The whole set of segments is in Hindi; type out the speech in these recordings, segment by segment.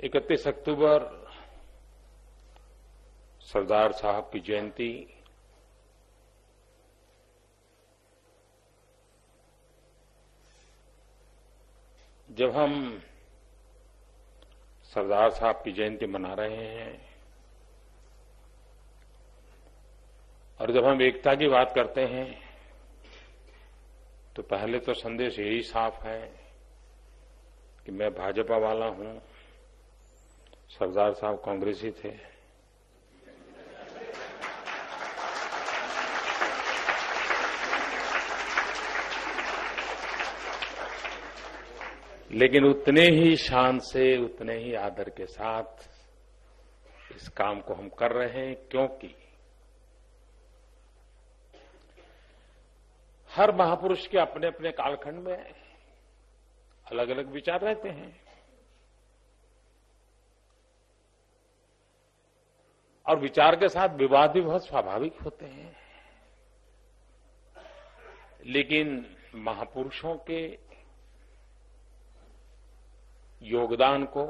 31 अक्टूबर सरदार साहब की जयंती जब हम सरदार साहब की जयंती मना रहे हैं और जब हम एकता की बात करते हैं तो पहले तो संदेश यही साफ है कि मैं भाजपा वाला हूं, सरदार साहब कांग्रेसी थे। लेकिन उतने ही शान से, उतने ही आदर के साथ इस काम को हम कर रहे हैं, क्योंकि हर महापुरुष के अपने अपने कालखंड में अलग अलग विचार रहते हैं और विचार के साथ विवाद भी बहुत स्वाभाविक होते हैं। लेकिन महापुरुषों के योगदान को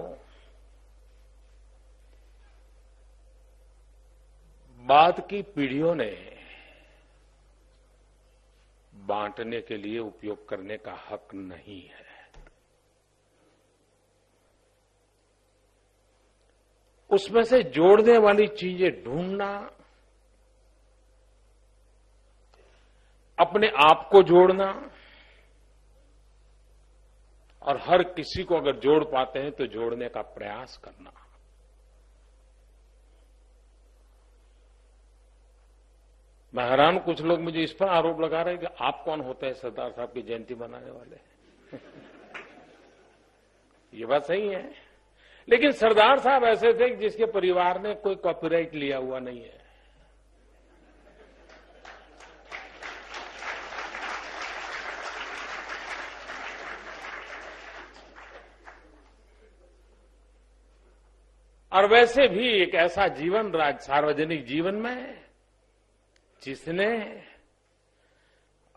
बाद की पीढ़ियों ने बांटने के लिए उपयोग करने का हक नहीं है। उसमें से जोड़ने वाली चीजें ढूंढना, अपने आप को जोड़ना और हर किसी को अगर जोड़ पाते हैं तो जोड़ने का प्रयास करना। मैं हैरान, कुछ लोग मुझे इस पर आरोप लगा रहे हैं कि आप कौन होते हैं सरदार साहब की जयंती मनाने वाले। ये बात सही है, लेकिन सरदार साहब ऐसे थे जिसके परिवार ने कोई कॉपीराइट लिया हुआ नहीं है। और वैसे भी एक ऐसा जीवन सार्वजनिक जीवन में जिसने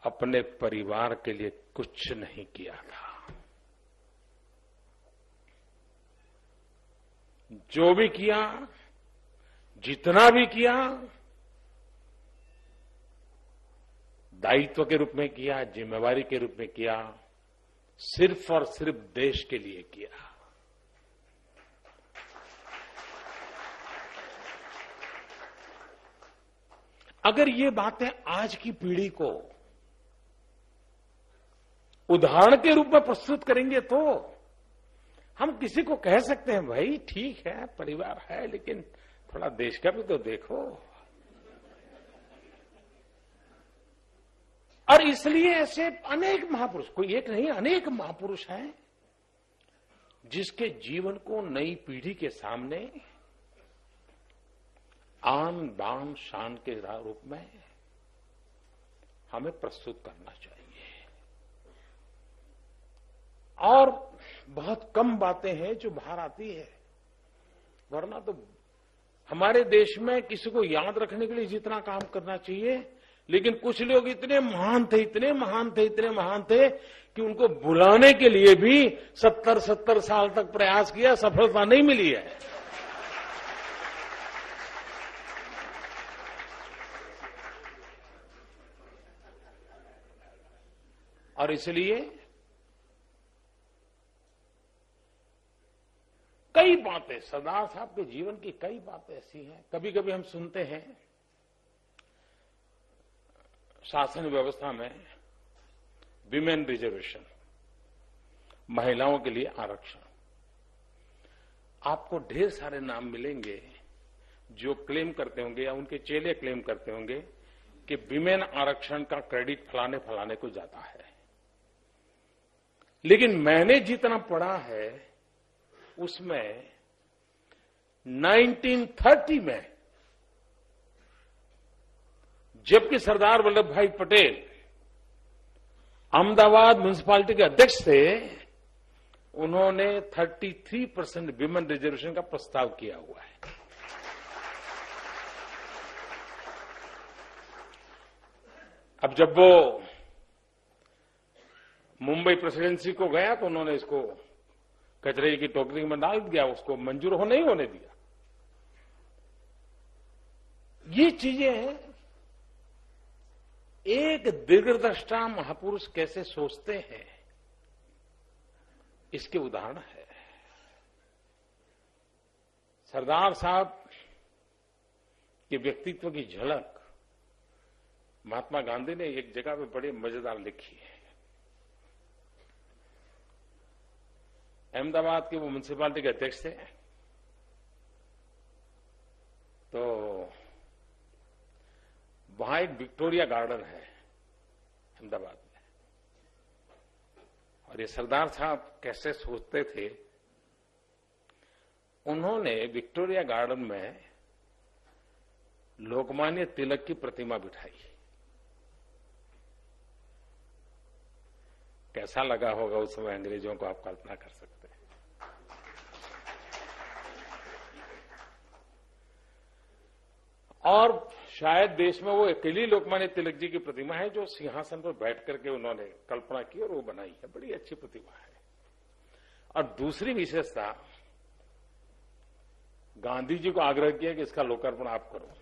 अपने परिवार के लिए कुछ नहीं किया था। जो भी किया, जितना भी किया, दायित्व के रूप में किया, जिम्मेवारी के रूप में किया, सिर्फ और सिर्फ देश के लिए किया। अगर ये बातें आज की पीढ़ी को उदाहरण के रूप में प्रस्तुत करेंगे तो हम किसी को कह सकते हैं, भाई ठीक है, परिवार है, लेकिन थोड़ा देश का भी तो देखो। और इसलिए ऐसे अनेक महापुरुष, कोई एक नहीं, अनेक महापुरुष हैं जिसके जीवन को नई पीढ़ी के सामने आन बान शान के रूप में हमें प्रस्तुत करना चाहिए। और बहुत कम बातें हैं जो बाहर आती है, वरना तो हमारे देश में किसी को याद रखने के लिए जितना काम करना चाहिए, लेकिन कुछ लोग इतने महान थे, इतने महान थे, इतने महान थे कि उनको बुलाने के लिए भी 70 साल तक प्रयास किया, सफलता नहीं मिली है। और इसलिए कई बातें, सरदार साहब के जीवन की कई बातें ऐसी हैं। कभी कभी हम सुनते हैं शासन व्यवस्था में विमेन रिजर्वेशन, महिलाओं के लिए आरक्षण। आपको ढेर सारे नाम मिलेंगे जो क्लेम करते होंगे या उनके चेले क्लेम करते होंगे कि विमेन आरक्षण का क्रेडिट फलाने फलाने को जाता है। लेकिन मैंने जितना पढ़ा है उसमें 1930 में जबकि सरदार वल्लभ भाई पटेल अहमदाबाद म्युनिसिपैलिटी के अध्यक्ष थे, उन्होंने 33% विमेन रिजर्वेशन का प्रस्ताव किया हुआ है। अब जब वो मुंबई प्रेसिडेंसी को गया तो उन्होंने इसको कचरे की टोकरी में डाल दिया, उसको मंजूर हो नहीं होने दिया। ये चीजें एक दीर्घदृष्टा महापुरुष कैसे सोचते हैं, इसके उदाहरण है। सरदार साहब के व्यक्तित्व की झलक महात्मा गांधी ने एक जगह पे बड़ी मजेदार लिखी है। अहमदाबाद के वो म्युनिसिपैलिटी के अध्यक्ष थे, तो वहां एक विक्टोरिया गार्डन है अहमदाबाद में, और ये सरदार साहब कैसे सोचते थे, उन्होंने विक्टोरिया गार्डन में लोकमान्य तिलक की प्रतिमा बिठाई। कैसा लगा होगा उस समय अंग्रेजों को, आप कल्पना कर सकते हैं। और शायद देश में वो अकेली लोकमान्य तिलक जी की प्रतिमा है जो सिंहासन पर बैठ करके उन्होंने कल्पना की और वो बनाई है। बड़ी अच्छी प्रतिमा है। और दूसरी विशेषता, गांधी जी को आग्रह किया कि इसका लोकार्पण आप करो।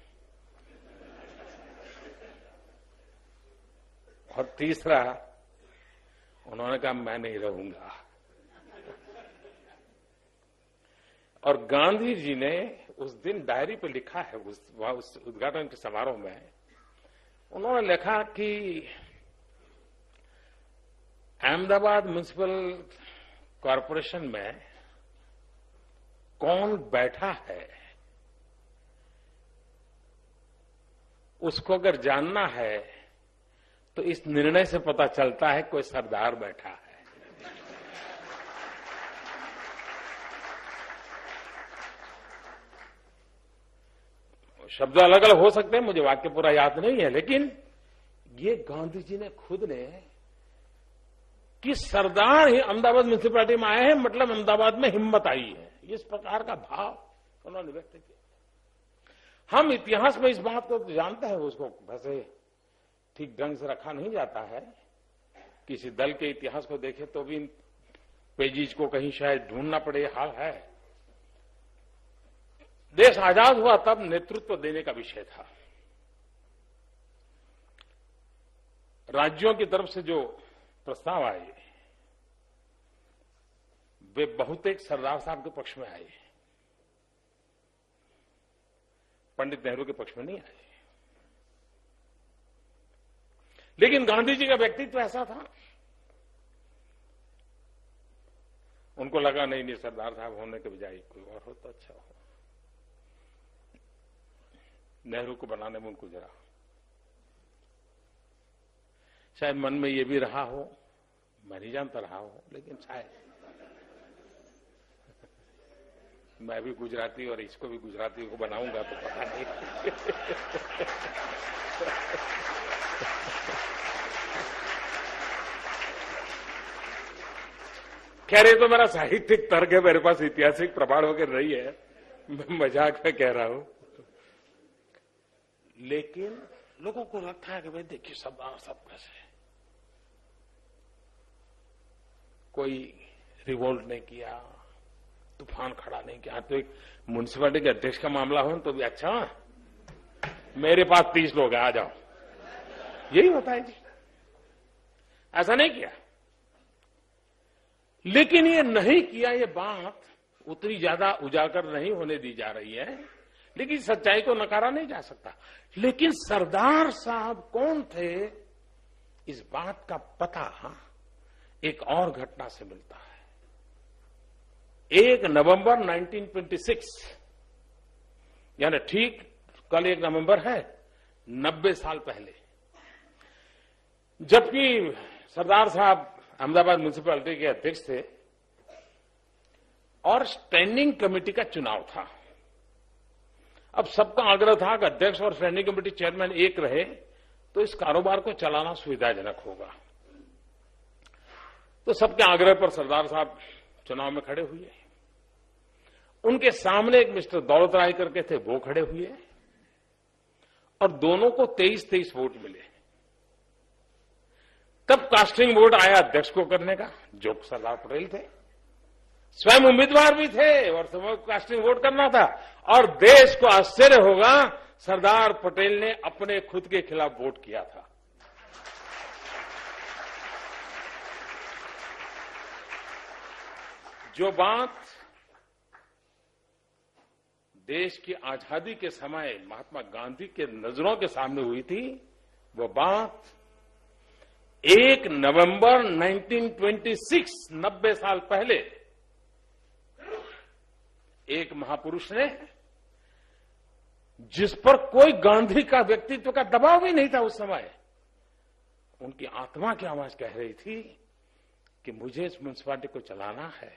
और तीसरा, उन्होंने कहा मैं नहीं रहूंगा। और गांधी जी ने उस दिन डायरी पे लिखा है, उस उद्घाटन के समारोह में उन्होंने लिखा कि अहमदाबाद म्युनिसिपल कॉरपोरेशन में कौन बैठा है, उसको अगर जानना है तो इस निर्णय से पता चलता है कोई सरदार बैठा है। शब्द अलग अलग हो सकते हैं, मुझे वाक्य पूरा याद नहीं है, लेकिन ये गांधी जी ने खुद ने कि सरदार ही अहमदाबाद म्युनिसिपैलिटी में आए हैं, मतलब अहमदाबाद में हिम्मत आई है। इस प्रकार का भाव उन्होंने व्यक्त किया। हम इतिहास में इस बात को जानते हैं, उसको वैसे ठीक ढंग से रखा नहीं जाता है। किसी दल के इतिहास को देखें तो भी इन पेजीज को कहीं शायद ढूंढना पड़े, हाल है। देश आजाद हुआ तब नेतृत्व देने का विषय था। राज्यों की तरफ से जो प्रस्ताव आए वे बहुतेक सरदार साहब के पक्ष में आए, पंडित नेहरू के पक्ष में नहीं आए। लेकिन गांधी जी का व्यक्तित्व ऐसा था, उनको लगा नहीं सरदार साहब होने के बजाय कोई और हो तो अच्छा हो। नेहरू को बनाने में उनको जरा शायद मन में ये भी रहा हो, मैं नहीं जानता रहा हो, लेकिन शायद मैं भी गुजराती और इसको भी गुजराती को बनाऊंगा तो पता नहीं। खैर, ये तो मेरा साहित्यिक तर्क है, मेरे पास ऐतिहासिक प्रमाण होकर नहीं है, मैं मजाक में कह रहा हूं। लेकिन लोगों को लगता है कि भाई देखिए सरदार साहब कैसे, कोई रिवोल्ट नहीं किया, तूफान खड़ा नहीं किया। तो एक म्युनिसिपैलिटी के अध्यक्ष का मामला हो तो भी अच्छा, मेरे पास 30 लोग हैं, आ जाओ, यही होता है जी। ऐसा नहीं किया। लेकिन ये नहीं किया, ये बात उतनी ज्यादा उजागर नहीं होने दी जा रही है, लेकिन सच्चाई को नकारा नहीं जा सकता। लेकिन सरदार साहब कौन थे, इस बात का पता एक और घटना से मिलता है। 1 नवंबर 1926, यानी ठीक कल 1 नवंबर है, 90 साल पहले, जबकि सरदार साहब अहमदाबाद म्युनिसिपैलिटी के अध्यक्ष थे और स्टैंडिंग कमेटी का चुनाव था। अब सबका आग्रह था कि अध्यक्ष और स्टैंडिंग कमेटी चेयरमैन एक रहे तो इस कारोबार को चलाना सुविधाजनक होगा। तो सबके आग्रह पर सरदार साहब चुनाव में खड़े हुए। उनके सामने एक मिस्टर दौलत राय करके थे, वो खड़े हुए और दोनों को 23-23 वोट मिले। तब कास्टिंग वोट आया अध्यक्ष को करने का, जो सरदार पटेल थे। स्वयं उम्मीदवार भी थे और सबको कास्टिंग वोट करना था। और देश को आश्चर्य होगा, सरदार पटेल ने अपने खुद के खिलाफ वोट किया था। जो बात देश की आजादी के समय महात्मा गांधी के नजरों के सामने हुई थी, वो बात 1 नवंबर 1926, 90 साल पहले एक महापुरुष ने, जिस पर कोई गांधी का व्यक्तित्व का दबाव भी नहीं था उस समय, उनकी आत्मा की आवाज कह रही थी कि मुझे इस म्युनिसिपालिटी को चलाना है,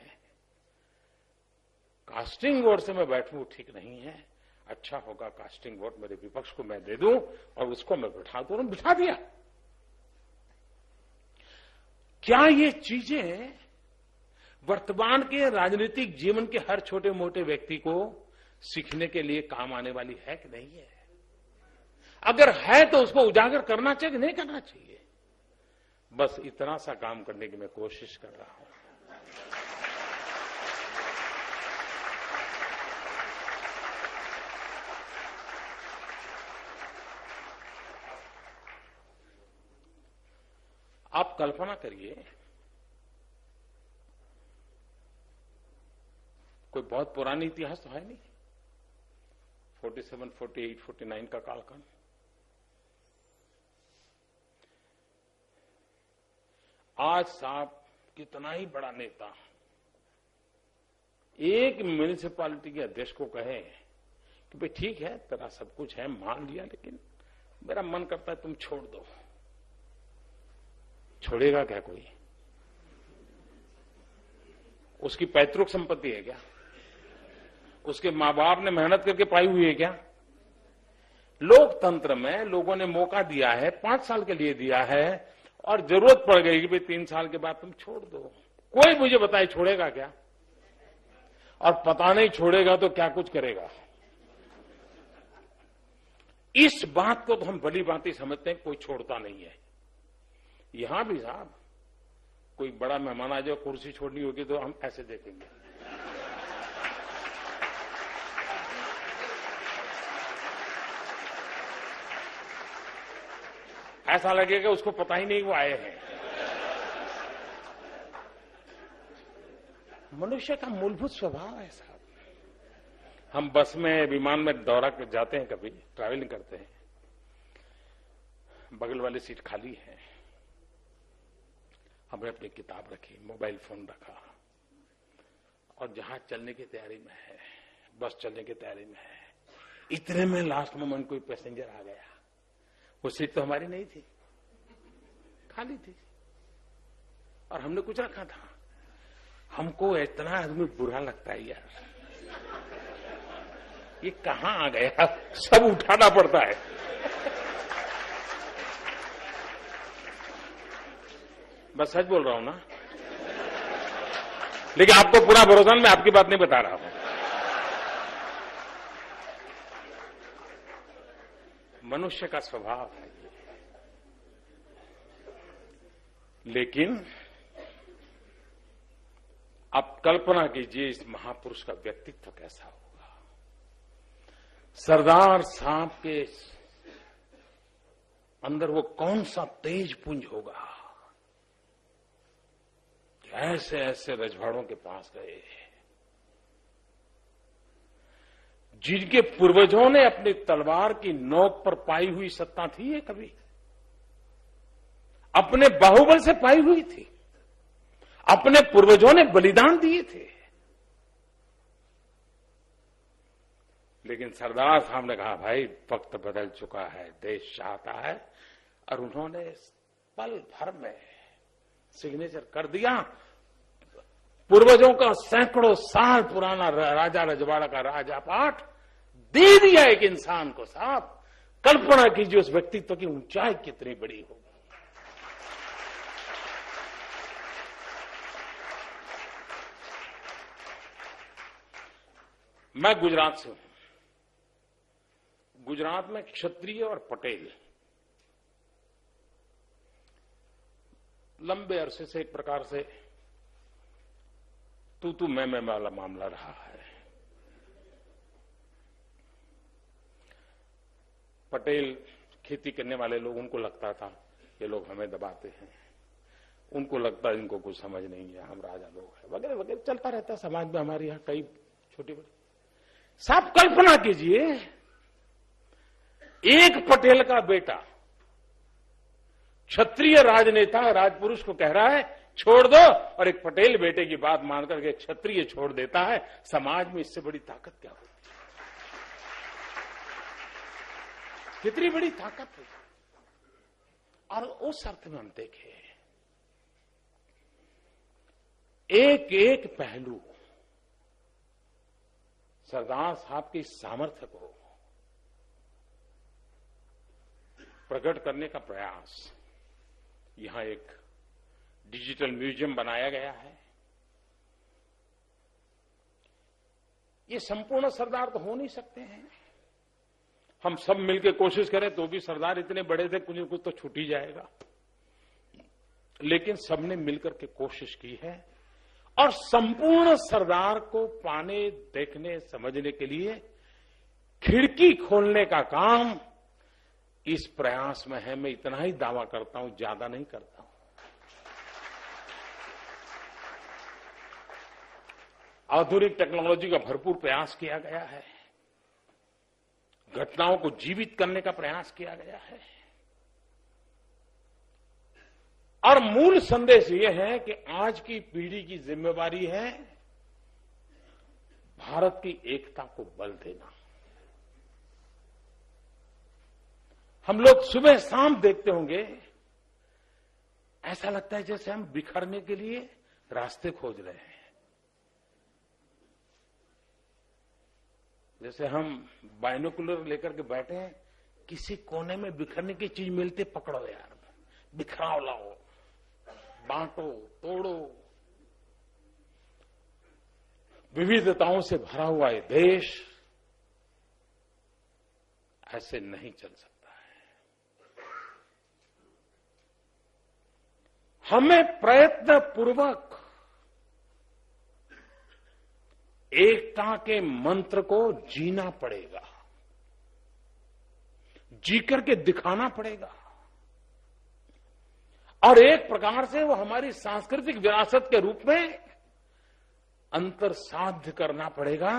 कास्टिंग वोट से मैं बैठूं ठीक नहीं है, अच्छा होगा कास्टिंग वोट मेरे विपक्ष को मैं दे दूं और उसको मैं बिठा दूं। और बिठा दिया। क्या ये चीजें वर्तमान के राजनीतिक जीवन के हर छोटे मोटे व्यक्ति को सीखने के लिए काम आने वाली है कि नहीं है? अगर है तो उसको उजागर करना चाहिए कि नहीं करना चाहिए? बस इतना सा काम करने की मैं कोशिश कर रहा हूं। आप कल्पना करिए, कोई बहुत पुरानी इतिहास तो है नहीं, 47, 48, 49 का कालखंड। आज साहब कितना ही बड़ा नेता एक म्युनिसिपैलिटी के अध्यक्ष को कहे कि भाई ठीक है तेरा सब कुछ है, मान लिया, लेकिन मेरा मन करता है तुम छोड़ दो। छोड़ेगा क्या कोई? उसकी पैतृक संपत्ति है क्या? उसके मां बाप ने मेहनत करके पाई हुई है क्या? लोकतंत्र में लोगों ने मौका दिया है, 5 साल के लिए दिया है, और जरूरत पड़ गई कि भाई 3 साल के बाद तुम छोड़ दो। कोई मुझे बताए छोड़ेगा क्या? और पता नहीं छोड़ेगा तो क्या कुछ करेगा। इस बात को तो हम भली भांति समझते हैं, कोई छोड़ता नहीं है। यहां भी साहब कोई बड़ा मेहमान आ जाए, कुर्सी छोड़नी होगी तो हम ऐसे देखेंगे। ऐसा लगेगा उसको पता ही नहीं वो आए हैं। मनुष्य का मूलभूत स्वभाव है साहब। हम बस में, विमान में दौरा कर जाते हैं, कभी ट्रैवलिंग करते हैं, बगल वाली सीट खाली है, हमने अपनी किताब रखी, मोबाइल फोन रखा, और जहाज चलने की तैयारी में है, बस चलने की तैयारी में है, इतने में लास्ट मोमेंट कोई पैसेंजर आ गया। वो सीट तो हमारी नहीं थी, खाली थी, और हमने कुछ रखा था। हमको इतना आदमी बुरा लगता है यार, ये कहां आ गया, सब उठाना पड़ता है। बस सच बोल रहा हूं ना, लेकिन आपको पूरा भरोसा, मैं आपकी बात नहीं बता रहा हूं। मनुष्य का स्वभाव है ये। लेकिन आप कल्पना कीजिए इस महापुरुष का व्यक्तित्व कैसा होगा। सरदार साहब के अंदर वो कौन सा तेज पुंज होगा, ऐसे ऐसे रजवाड़ों के पास गए जिनके पूर्वजों ने अपनी तलवार की नोक पर पाई हुई सत्ता थी, ये कभी अपने बाहुबल से पाई हुई थी, अपने पूर्वजों ने बलिदान दिए थे। लेकिन सरदार साहब ने कहा भाई वक्त बदल चुका है, देश चाहता है, और उन्होंने पल भर में सिग्नेचर कर दिया। पूर्वजों का सैकड़ों साल पुराना राजा रजवाड़ा का राजा पाठ दे दिया एक इंसान को। साहब कल्पना कीजिए उस व्यक्तित्व की ऊंचाई कितनी बड़ी होगी। मैं गुजरात से हूं। गुजरात में क्षत्रिय और पटेल लंबे अरसे से एक प्रकार से तू मैं वाला मामला रहा है। पटेल खेती करने वाले लोग, उनको लगता था ये लोग हमें दबाते हैं, उनको लगता है इनको कुछ समझ नहीं है, हम राजा लोग हैं, वगैरह वगैरह चलता रहता है समाज में हमारे यहाँ कई छोटी बड़ी। साहब कल्पना कीजिए, एक पटेल का बेटा क्षत्रिय राजनेता राजपुरुष को कह रहा है छोड़ दो, और एक पटेल बेटे की बात मानकर के क्षत्रिय छोड़ देता है। समाज में इससे बड़ी ताकत क्या होती है? कितनी बड़ी ताकत है। और उस अर्थ में हम देखें, एक एक पहलू सरदार साहब के सामर्थ्य को प्रकट करने का प्रयास। यहां एक डिजिटल म्यूजियम बनाया गया है। ये संपूर्ण सरदार तो हो नहीं सकते हैं, हम सब मिलकर कोशिश करें तो भी सरदार इतने बड़े थे, कुछ न कुछ तो छूट ही जाएगा। लेकिन सबने मिलकर के कोशिश की है, और संपूर्ण सरदार को पाने, देखने, समझने के लिए खिड़की खोलने का काम इस प्रयास में है। मैं इतना ही दावा करता हूं, ज्यादा नहीं करता हूं। आधुनिक टेक्नोलॉजी का भरपूर प्रयास किया गया है, घटनाओं को जीवित करने का प्रयास किया गया है, और मूल संदेश यह है कि आज की पीढ़ी की जिम्मेवारी है भारत की एकता को बल देना। हम लोग सुबह शाम देखते होंगे, ऐसा लगता है जैसे हम बिखरने के लिए रास्ते खोज रहे हैं। जैसे हम बाइनोकुलर लेकर के बैठे हैं, किसी कोने में बिखरने की चीज मिलती, पकड़ो यार, बिखराव लाओ, बांटो, तोड़ो। विविधताओं से भरा हुआ ये देश ऐसे नहीं चल सकता है। हमें प्रयत्न पूर्वक एकता के मंत्र को जीना पड़ेगा, जी करके दिखाना पड़ेगा, और एक प्रकार से वो हमारी सांस्कृतिक विरासत के रूप में अंतर साध्य करना पड़ेगा,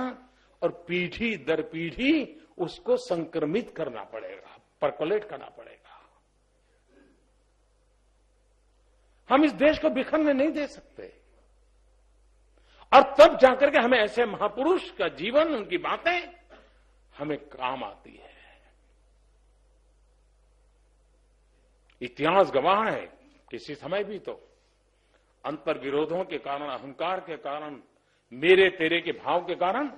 और पीढ़ी दर पीढ़ी उसको संक्रमित करना पड़ेगा, परकोलेट करना पड़ेगा। हम इस देश को बिखरने नहीं दे सकते, और तब जाकर के हमें ऐसे महापुरुष का जीवन, उनकी बातें हमें काम आती है। इतिहास गवाह है, किसी समय भी तो अंतर विरोधों के कारण, अहंकार के कारण, मेरे तेरे के भाव के कारण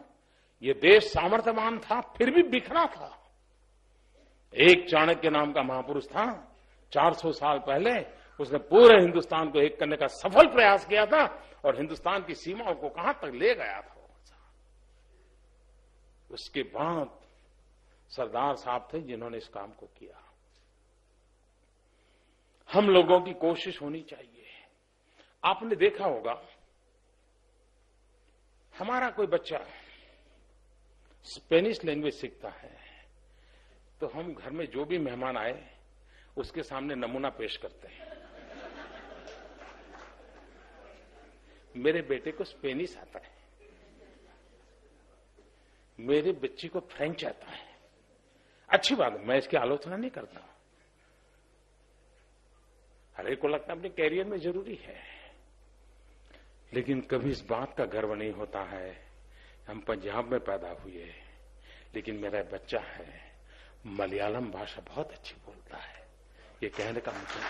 ये देश सामर्थ्यवान था, फिर भी बिखरा था। एक चाणक्य नाम का महापुरुष था, 400 साल पहले उसने पूरे हिंदुस्तान को एक करने का सफल प्रयास किया था, और हिंदुस्तान की सीमाओं को कहां तक ले गया था। उसके बाद सरदार साहब थे जिन्होंने इस काम को किया। हम लोगों की कोशिश होनी चाहिए। आपने देखा होगा, हमारा कोई बच्चा स्पेनिश लैंग्वेज सीखता है तो हम घर में जो भी मेहमान आए उसके सामने नमूना पेश करते हैं। मेरे बेटे को स्पेनिश आता है, मेरे बच्ची को फ्रेंच आता है। अच्छी बात है, मैं इसकी आलोचना नहीं करता। हर एक को लगता है अपने कैरियर में जरूरी है, लेकिन कभी इस बात का गर्व नहीं होता है हम पंजाब में पैदा हुए, लेकिन मेरा बच्चा है मलयालम भाषा बहुत अच्छी बोलता है। ये कहने का मतलब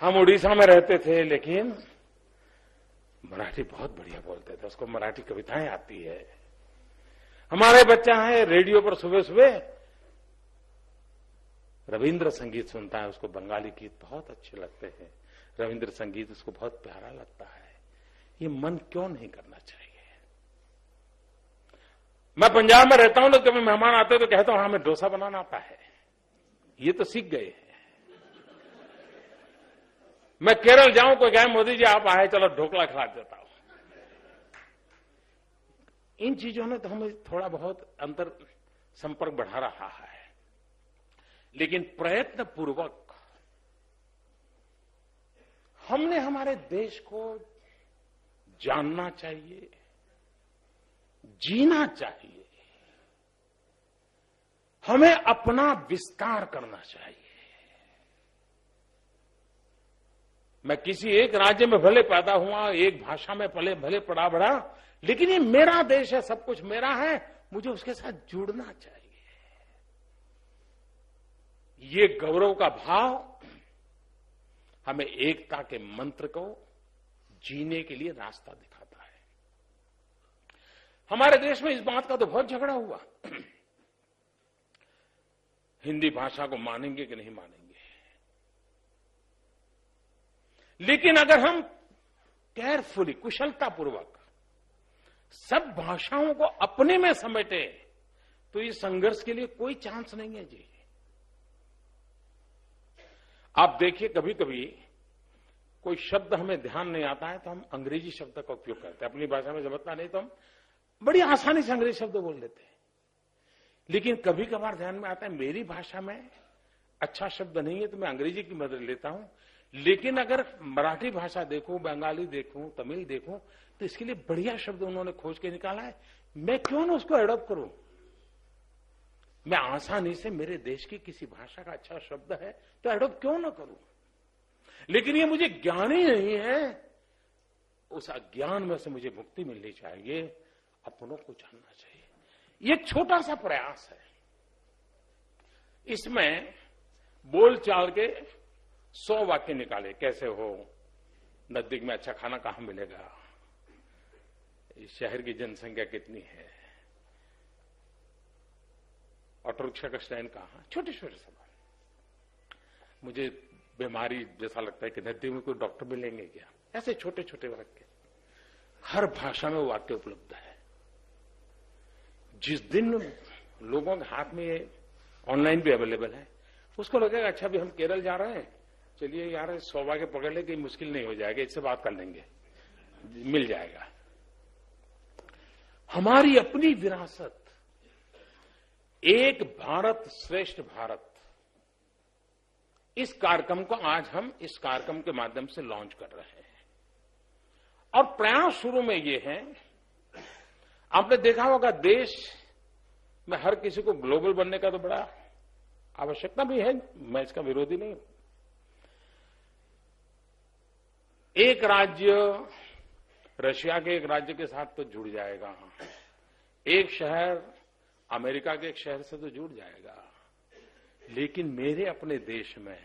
हम उड़ीसा में रहते थे, लेकिन मराठी बहुत बढ़िया बोलते थे, उसको मराठी कविताएं आती है। हमारे बच्चा है रेडियो पर सुबह सुबह रविंद्र संगीत सुनता है, उसको बंगाली गीत बहुत अच्छे लगते हैं, रविंद्र संगीत उसको बहुत प्यारा लगता है। ये मन क्यों नहीं करना चाहिए? मैं पंजाब में रहता हूं तो कभी मेहमान आते तो कहता हूं हमें डोसा बनाना आता है, ये तो सीख गए हैं। मैं केरल जाऊं, कोई कहे मोदी जी आप आए, चलो ढोकला खिला देता हूं। इन चीजों ने तो हमें थोड़ा बहुत अंतर संपर्क बढ़ा रहा है, लेकिन प्रयत्न पूर्वक हमने हमारे देश को जानना चाहिए, जीना चाहिए, हमें अपना विस्तार करना चाहिए। मैं किसी एक राज्य में भले पैदा हुआ, एक भाषा में भले पढ़ा बढ़ा, लेकिन ये मेरा देश है, सब कुछ मेरा है, मुझे उसके साथ जुड़ना चाहिए। ये गौरव का भाव हमें एकता के मंत्र को जीने के लिए रास्ता दिखाता है। हमारे देश में इस बात का तो बहुत झगड़ा हुआ, हिंदी भाषा को मानेंगे कि नहीं मानेंगे। लेकिन अगर हम केयरफुली, कुशलतापूर्वक सब भाषाओं को अपने में समेटे तो इस संघर्ष के लिए कोई चांस नहीं है जी। आप देखिए, कभी कभी कोई शब्द हमें ध्यान नहीं आता है तो हम अंग्रेजी शब्द का उपयोग करते हैं। अपनी भाषा में समझता नहीं तो हम बड़ी आसानी से अंग्रेजी शब्द बोल लेते हैं। लेकिन कभी कभार ध्यान में आता है मेरी भाषा में अच्छा शब्द नहीं है तो मैं अंग्रेजी की मदद लेता हूं। लेकिन अगर मराठी भाषा देखूं, बंगाली देखूं, तमिल देखूं तो इसके लिए बढ़िया शब्द उन्होंने खोज के निकाला है। मैं क्यों ना उसको एडॉप्ट करूं? मैं आसानी से मेरे देश की किसी भाषा का अच्छा शब्द है तो एडॉप्ट क्यों ना करूं? लेकिन ये मुझे ज्ञान ही नहीं है, उस अज्ञान में से मुझे मुक्ति मिलनी चाहिए, अपनों को जानना चाहिए। ये एक छोटा सा प्रयास है, इसमें बोल चाल के 100 वाक्य निकाले। कैसे हो, नजदीक में अच्छा खाना कहां मिलेगा, इस शहर की जनसंख्या कितनी है, ऑटो रिक्शा का स्टैंड कहां, छोटे छोटे सवाल। मुझे बीमारी जैसा लगता है कि नजदीक में कोई डॉक्टर मिलेंगे क्या, ऐसे छोटे छोटे वाक्य। हर भाषा में वो वाक्य उपलब्ध है। जिस दिन लोगों के हाथ में ये ऑनलाइन भी अवेलेबल है, उसको लगेगा अच्छा भी हम केरल जा रहे हैं, चलिए यार 100 वाक्य पकड़ ले, कि मुश्किल नहीं हो जाएगा, इससे बात कर लेंगे, मिल जाएगा। हमारी अपनी विरासत, एक भारत श्रेष्ठ भारत, इस कार्यक्रम को आज हम इस कार्यक्रम के माध्यम से लॉन्च कर रहे हैं। और प्रयास शुरू में ये है, आपने देखा होगा देश में हर किसी को ग्लोबल बनने का तो बड़ा आवश्यकता भी है, मैं इसका विरोधी नहीं हूं। एक राज्य रशिया के एक राज्य के साथ तो जुड़ जाएगा, एक शहर अमेरिका के एक शहर से तो जुड़ जाएगा, लेकिन मेरे अपने देश में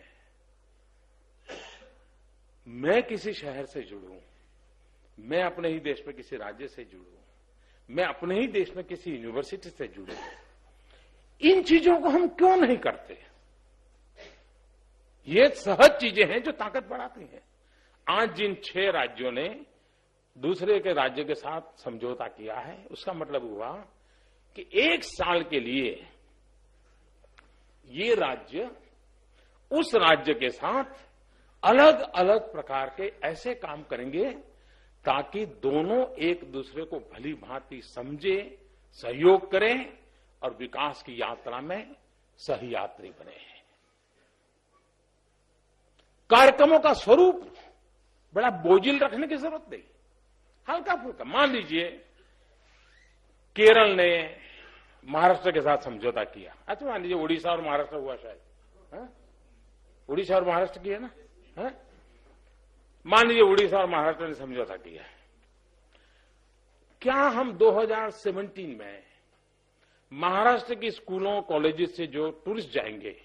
मैं किसी शहर से जुड़ूं, मैं अपने ही देश में किसी राज्य से जुड़ूं, मैं अपने ही देश में किसी यूनिवर्सिटी से जुड़ूं, इन चीजों को हम क्यों नहीं करते? ये सहज चीजें हैं जो ताकत बढ़ाती हैं। आज जिन 6 राज्यों ने दूसरे के राज्य के साथ समझौता किया है, उसका मतलब हुआ कि 1 साल के लिए ये राज्य उस राज्य के साथ अलग अलग प्रकार के ऐसे काम करेंगे ताकि दोनों एक दूसरे को भली भांति समझे, सहयोग करें और विकास की यात्रा में सहयात्री बने। कार्यक्रमों का स्वरूप बड़ा बोझिल रखने की जरूरत नहीं, हल्का फुल्का। मान लीजिए केरल ने महाराष्ट्र के साथ समझौता किया, अच्छा मान लीजिए उड़ीसा और महाराष्ट्र हुआ शायद, उड़ीसा और महाराष्ट्र किया ना, मान लीजिए उड़ीसा और महाराष्ट्र ने समझौता किया। क्या हम 2017 में महाराष्ट्र की स्कूलों कॉलेजेस से जो टूरिस्ट जाएंगे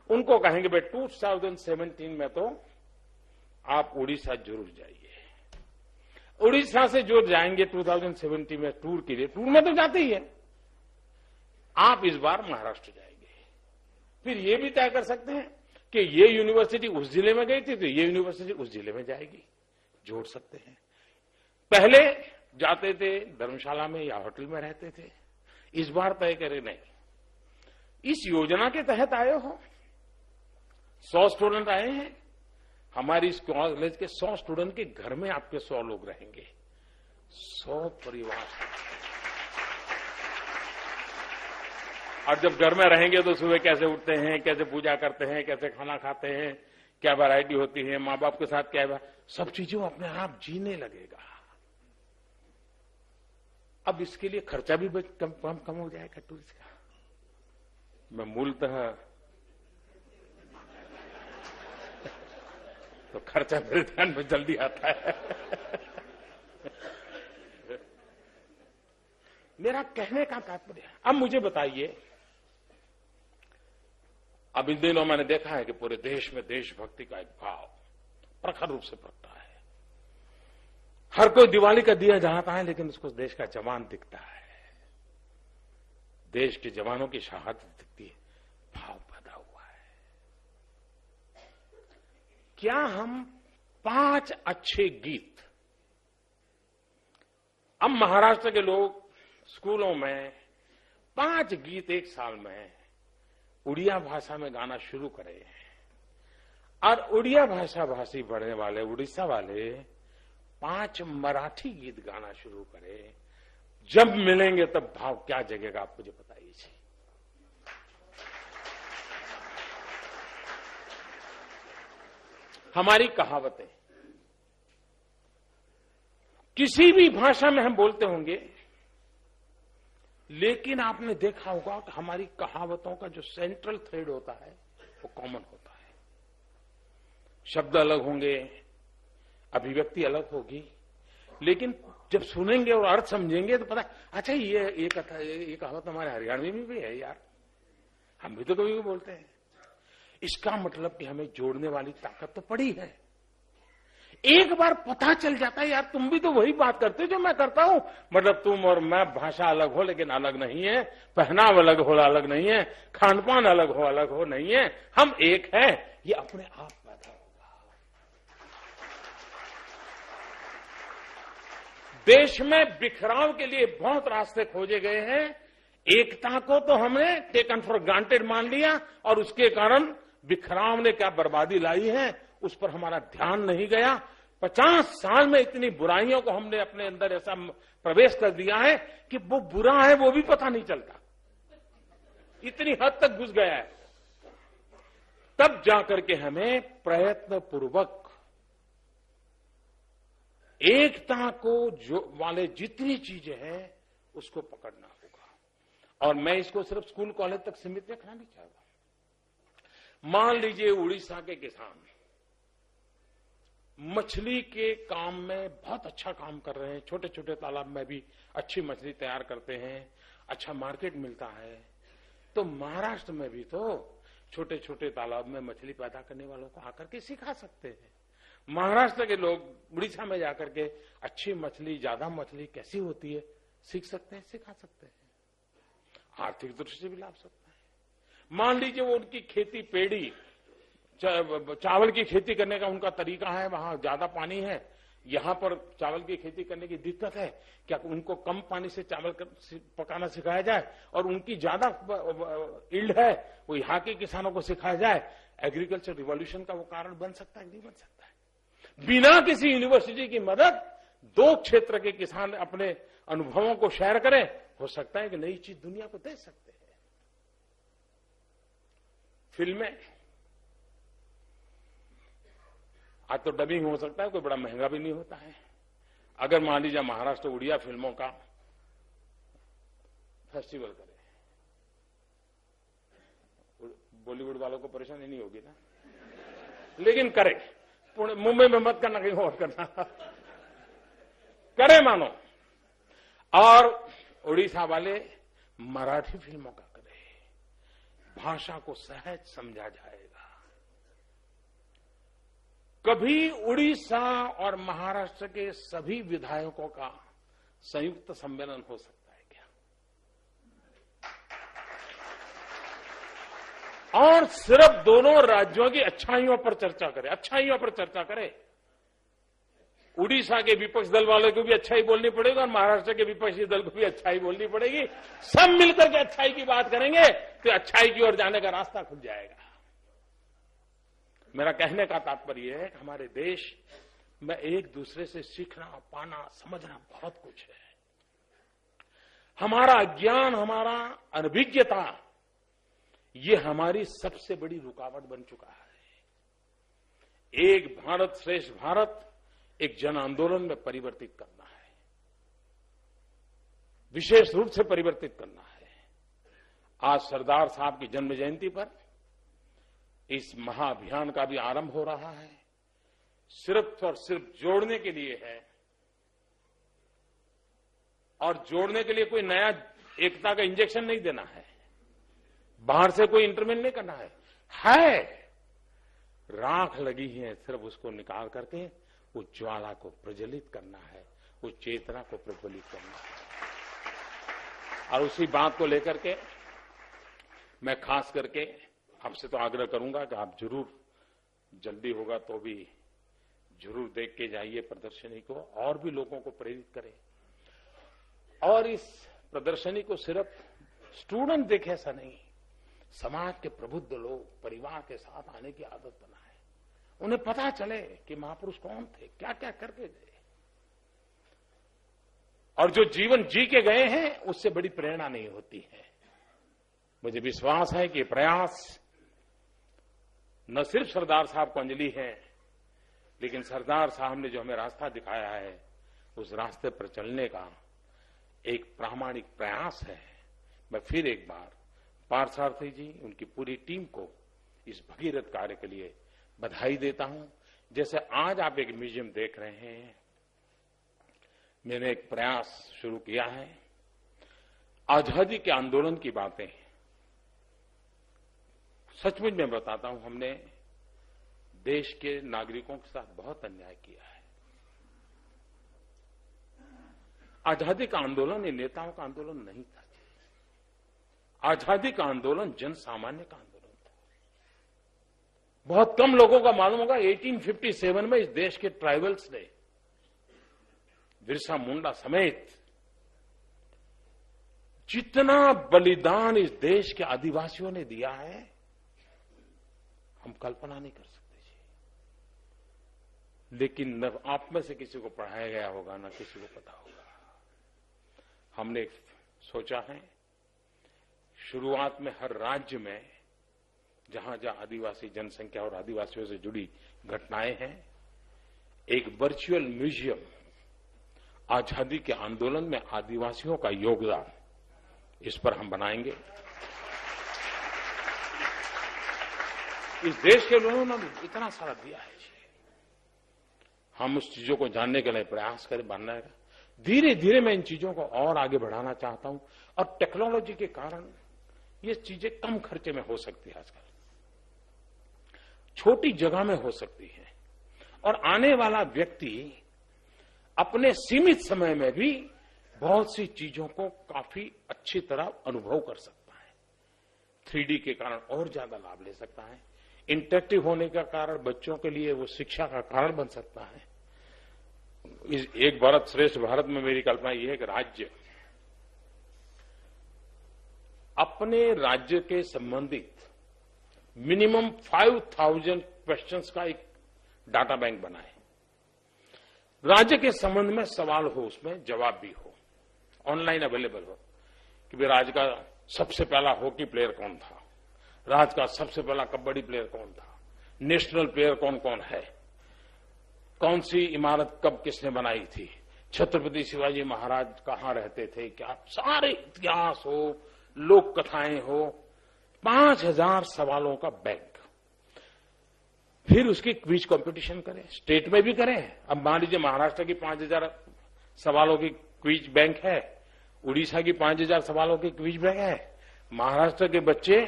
उनको कहेंगे भाई 2017 में तो आप उड़ीसा जरूर जाइए। उड़ीसा से जो जाएंगे 2017 में टूर के लिए, टूर में तो जाते ही है, आप इस बार महाराष्ट्र जाएंगे। फिर ये भी तय कर सकते हैं कि ये यूनिवर्सिटी उस जिले में गई थी तो ये यूनिवर्सिटी उस जिले में जाएगी, जोड़ सकते हैं। पहले जाते थे धर्मशाला में या होटल में रहते थे, इस बार तय करें नहीं, इस योजना के तहत आए हो, 100 स्टूडेंट आए हैं हमारी इस कॉलेज के 100 स्टूडेंट के घर में आपके 100 लोग रहेंगे, 100 परिवार। और जब घर में रहेंगे तो सुबह कैसे उठते हैं, कैसे पूजा करते हैं, कैसे खाना खाते हैं, क्या वैरायटी होती है, माँ बाप के साथ क्या है, सब चीजें अपने आप जीने लगेगा। अब इसके लिए खर्चा भी कम हो जाएगा टूरिस्ट का। मैं मूलतः तो खर्चा मेरे ध्यान में जल्दी आता है। मेरा कहने का तात्पर्य, अब मुझे बताइए, अब इन दिनों मैंने देखा है कि पूरे देश में देशभक्ति का एक भाव प्रखर रूप से प्रकटा है। हर कोई दिवाली का दिया जलाता है, लेकिन उसको देश का जवान दिखता है, देश के जवानों की शहादत दिखती है, भाव पैदा हुआ है। क्या हम 5 अच्छे गीत, अब महाराष्ट्र के लोग स्कूलों में 5 गीत एक साल में उड़िया भाषा में गाना शुरू करें, और उड़िया भाषा भाषी पढ़ने वाले उड़ीसा वाले 5 मराठी गीत गाना शुरू करें, जब मिलेंगे तब भाव क्या जगेगा, आप मुझे बताइए। हमारी कहावतें किसी भी भाषा में हम बोलते होंगे, लेकिन आपने देखा होगा कि हमारी कहावतों का जो सेंट्रल थ्रेड होता है वो कॉमन होता है। शब्द अलग होंगे, अभिव्यक्ति अलग होगी, लेकिन जब सुनेंगे और अर्थ समझेंगे तो पता, अच्छा ये कहावत हमारे हरियाणवी में भी है यार, हम भी तो कभी बोलते हैं। इसका मतलब कि हमें जोड़ने वाली ताकत तो पड़ी है। एक बार पता चल जाता है, यार तुम भी तो वही बात करते हो जो मैं करता हूं, मतलब तुम और मैं भाषा अलग हो लेकिन अलग नहीं है, पहनाव अलग हो अलग नहीं है, खान पान अलग हो नहीं है, हम एक है, ये अपने आप पैदा होगा। देश में बिखराव के लिए बहुत रास्ते खोजे गए हैं, एकता को तो हमने टेकन फॉर ग्रांटेड मान लिया, और उसके कारण बिखराव ने क्या बर्बादी लाई है उस पर हमारा ध्यान नहीं गया। 50 साल में इतनी बुराइयों को हमने अपने अंदर ऐसा प्रवेश कर दिया है कि वो बुरा है वो भी पता नहीं चलता, इतनी हद तक घुस गया है। तब जाकर के हमें प्रयत्न पूर्वक एकता को जो वाले जितनी चीजें हैं उसको पकड़ना होगा। और मैं इसको सिर्फ स्कूल कॉलेज तक सीमित रखना नहीं चाहता। मान लीजिए उड़ीसा के किसान मछली के काम में बहुत अच्छा काम कर रहे हैं, छोटे छोटे तालाब में भी अच्छी मछली तैयार करते हैं, अच्छा मार्केट मिलता है। तो महाराष्ट्र में भी तो छोटे छोटे तालाब में मछली पैदा करने वालों को आकर के सिखा सकते हैं। महाराष्ट्र के लोग उड़ीसा में जाकर के अच्छी मछली, ज्यादा मछली कैसी होती है सीख सकते हैं, सिखा सकते हैं, आर्थिक दृष्टि से भी लाभ सकता है। मान लीजिए वो उनकी खेती पेड़ी, चावल की खेती करने का उनका तरीका है, वहां ज्यादा पानी है, यहां पर चावल की खेती करने की दिक्कत है, क्या उनको कम पानी से चावल पकाना सिखाया जाए, और उनकी ज्यादा इल्ड है वो यहाँ के किसानों को सिखाया जाए, एग्रीकल्चर रिवॉल्यूशन का वो कारण बन सकता है, नहीं बन सकता है। बिना किसी यूनिवर्सिटी की मदद 2 क्षेत्र के किसान अपने अनुभवों को शेयर करें, हो सकता है कि नई चीज दुनिया को दे सकते हैं। फिल्में आज तो डबिंग हो सकता है, कोई बड़ा महंगा भी नहीं होता है। अगर मान लीजिए महाराष्ट्र उड़िया फिल्मों का फेस्टिवल करे, बॉलीवुड वालों को परेशानी नहीं होगी ना, लेकिन करे, मुंबई में मत करना, कहीं और करना, करे मानो, और उड़ीसा वाले मराठी फिल्मों का करे, भाषा को सहज समझा जाएगा। कभी उड़ीसा और महाराष्ट्र के सभी विधायकों का संयुक्त सम्मेलन हो सकता है क्या? और सिर्फ दोनों राज्यों की अच्छाइयों पर चर्चा करें, अच्छाइयों पर चर्चा करें। उड़ीसा के विपक्ष दल वालों को भी अच्छाई बोलनी पड़ेगी और महाराष्ट्र के विपक्षी दल को भी अच्छाई बोलनी पड़ेगी। सब मिलकर के अच्छाई की बात करेंगे तो अच्छाई की ओर जाने का रास्ता खुल जाएगा। मेरा कहने का तात्पर्य है कि हमारे देश में एक दूसरे से सीखना, पाना, समझना बहुत कुछ है। हमारा अज्ञान, हमारा अनभिज्ञता, ये हमारी सबसे बड़ी रुकावट बन चुका है। एक भारत श्रेष्ठ भारत एक जन आंदोलन में परिवर्तित करना है, विशेष रूप से परिवर्तित करना है। आज सरदार साहब की जन्म जयंती पर इस महाअभियान का भी आरंभ हो रहा है। सिर्फ और सिर्फ जोड़ने के लिए है, और जोड़ने के लिए कोई नया एकता का इंजेक्शन नहीं देना है, बाहर से कोई इंटरवेंट नहीं करना है। राख लगी है, सिर्फ उसको निकाल करके उस ज्वाला को प्रज्वलित करना है, उस चेतना को प्रज्वलित करना है। और उसी बात को लेकर के मैं खास करके आपसे तो आग्रह करूंगा कि आप जरूर, जल्दी होगा तो भी जरूर देख के जाइए प्रदर्शनी को, और भी लोगों को प्रेरित करें। और इस प्रदर्शनी को सिर्फ स्टूडेंट देखे ऐसा नहीं, समाज के प्रबुद्ध लोग परिवार के साथ आने की आदत बनाए, उन्हें पता चले कि महापुरुष कौन थे, क्या क्या करके गए, और जो जीवन जी के गए हैं उससे बड़ी प्रेरणा नहीं होती है। मुझे विश्वास है कि ये प्रयास न सिर्फ सरदार साहब को अंजलि है, लेकिन सरदार साहब ने जो हमें रास्ता दिखाया है उस रास्ते पर चलने का एक प्रामाणिक प्रयास है। मैं फिर एक बार पार्थसारथी जी, उनकी पूरी टीम को इस भगीरथ कार्य के लिए बधाई देता हूं। जैसे आज आप एक म्यूजियम देख रहे हैं, मैंने एक प्रयास शुरू किया है, आजादी के आंदोलन की बातें। सचमुच में बताता हूं, हमने देश के नागरिकों के साथ बहुत अन्याय किया है। आजादी का आंदोलन ये नेताओं का आंदोलन नहीं था। आजादी का आंदोलन जन सामान्य का आंदोलन था। बहुत कम लोगों का मालूम होगा, 1857 में इस देश के ट्राइबल्स ने, बिरसा मुंडा समेत, जितना बलिदान इस देश के आदिवासियों ने दिया है, हम कल्पना नहीं कर सकते जी। लेकिन न आप में से किसी को पढ़ाया गया होगा, न किसी को पता होगा। हमने सोचा है, शुरुआत में हर राज्य में जहां जहां आदिवासी जनसंख्या और आदिवासियों से जुड़ी घटनाएं हैं, एक वर्चुअल म्यूजियम आजादी के आंदोलन में आदिवासियों का योगदान, इस पर हम बनाएंगे। इस देश के लोगों ने इतना सारा दिया है जी, हम उस चीजों को जानने के लिए प्रयास करें, बनना है। धीरे धीरे मैं इन चीजों को और आगे बढ़ाना चाहता हूं, और टेक्नोलॉजी के कारण ये चीजें कम खर्चे में हो सकती है, आजकल छोटी जगह में हो सकती है, और आने वाला व्यक्ति अपने सीमित समय में भी बहुत सी चीजों को काफी अच्छी तरह अनुभव कर सकता है। 3D के कारण और ज्यादा लाभ ले सकता है। इंटरेक्टिव होने का कारण बच्चों के लिए वो शिक्षा का कारण बन सकता है। इस एक भारत श्रेष्ठ भारत में मेरी कल्पना यह है कि राज्य अपने राज्य के संबंधित मिनिमम 5000 क्वेश्चंस का एक डाटा बैंक बनाए। राज्य के संबंध में सवाल हो, उसमें जवाब भी हो, ऑनलाइन अवेलेबल हो, कि भाई राज्य का सबसे पहला हॉकी प्लेयर कौन था, राज्य का सबसे पहला कबड्डी प्लेयर कौन था, नेशनल प्लेयर कौन कौन है, कौन सी इमारत कब किसने बनाई थी, छत्रपति शिवाजी महाराज कहां रहते थे, क्या सारे इतिहास हो, लोक कथाएं हो, 5000 सवालों का बैंक। फिर उसकी क्विज कंपटीशन करें, स्टेट में भी करें। अब मान लीजिए महाराष्ट्र की 5000 सवालों की क्विज बैंक है, उड़ीसा की 5000 सवालों की क्विज बैंक है। महाराष्ट्र के बच्चे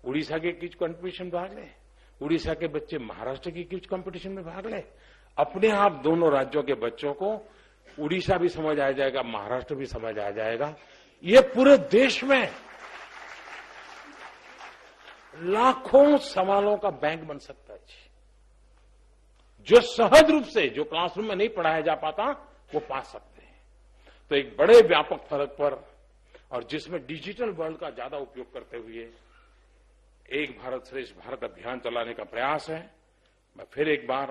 उड़ीसा के क्विज कंपटीशन में भाग लें, उड़ीसा के बच्चे महाराष्ट्र की क्विज कंपटीशन में भाग लें। अपने आप दोनों राज्यों के बच्चों को उड़ीसा भी समझ आ जाएगा, महाराष्ट्र भी समझ आ जाएगा। ये पूरे देश में लाखों सवालों का बैंक बन सकता है, जो सहज रूप से, जो क्लासरूम में नहीं पढ़ाया जा पाता, वो पा सकते हैं। तो एक बड़े व्यापक फर्क पर, और जिसमें डिजिटल वर्ल्ड का ज्यादा उपयोग करते हुए एक भारत श्रेष्ठ भारत अभियान चलाने का प्रयास है। मैं फिर एक बार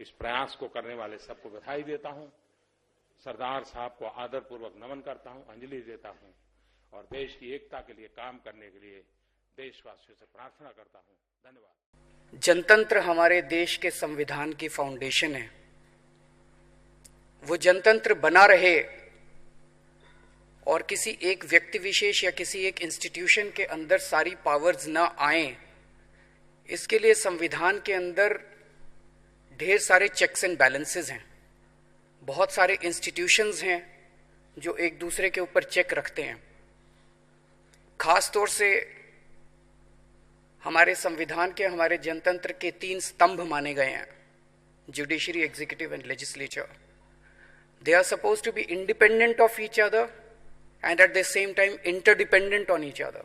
इस प्रयास को करने वाले सबको बधाई देता हूं, सरदार साहब को आदरपूर्वक नमन करता हूं, अंजलि देता हूं और देश की एकता के लिए काम करने के लिए देशवासियों से प्रार्थना करता हूं। धन्यवाद। जनतंत्र हमारे देश के संविधान की फाउंडेशन है। वो जनतंत्र बना रहे और किसी एक व्यक्ति विशेष या किसी एक इंस्टीट्यूशन के अंदर सारी पावर्स ना आए, इसके लिए संविधान के अंदर ढेर सारे चेक्स एंड बैलेंसेस हैं। बहुत सारे इंस्टीट्यूशंस हैं जो एक दूसरे के ऊपर चेक रखते हैं। खास तौर से हमारे संविधान के, हमारे जनतंत्र के 3 स्तंभ माने गए हैं, judiciary, executive and legislature. They are supposed to be independent of each other and at the same time interdependent on each other.